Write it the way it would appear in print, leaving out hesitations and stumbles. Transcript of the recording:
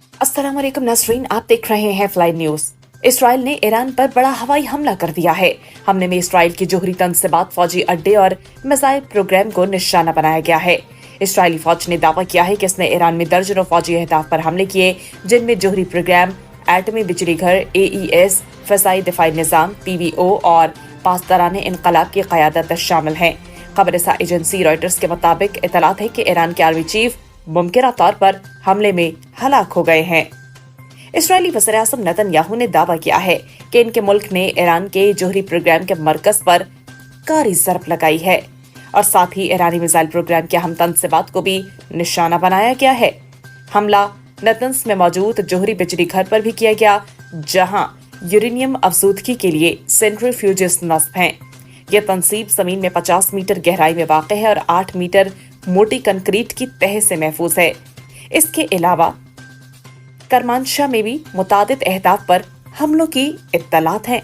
अस्सलाम वालेकुम नाज़रीन, आप देख रहे हैं फ्लाई न्यूज। इसराइल ने ईरान पर बड़ा हवाई हमला कर दिया है। हमले में इसराइल की जोहरी तंजीमात, फौजी अड्डे और मिसाइल प्रोग्राम को निशाना बनाया गया है। इसराइली फौज ने दावा किया है कि इसने ईरान में दर्जनों फौजी अहदाफ पर हमले किए, जिनमें जोहरी प्रोग्राम, एटमी बिजली घर, AES, फ़िज़ाई दिफाई निज़ाम, PVO और पासदाराने इनकलाब की क़यादत शामिल हैं। खबरसां एजेंसी रॉयटर्स के मुताबिक इतलात है कि ईरान के आर्मी चीफ मुमकिन तौर पर हमले में हलाक हो गए हैं। इसराइली वज़ीर-ए-आज़म नेतन्याहू ने दावा किया है कि इनके मुल्क ने ईरान के जोहरी प्रोग्राम के मरकज पर कारी ज़रब लगाई है और साथ ही ईरानी मिसाइल प्रोग्राम के अहम तंजीमात को भी निशाना बनाया गया है। हमला नतन्स में मौजूद जोहरी बिजली घर पर भी किया गया, जहां यूरेनियम अफजूदगी के लिए सेंट्रीफ्यूजेस नस्ब हैं। यह तंसीब जमीन में 50 मीटर गहराई में वाक़ है और 8 मीटर मोटी कंक्रीट की तह से महफूज है। इसके अलावा करमानशाह में भी मुतादिद अहदाफ पर हमलों की इत्तलात हैं।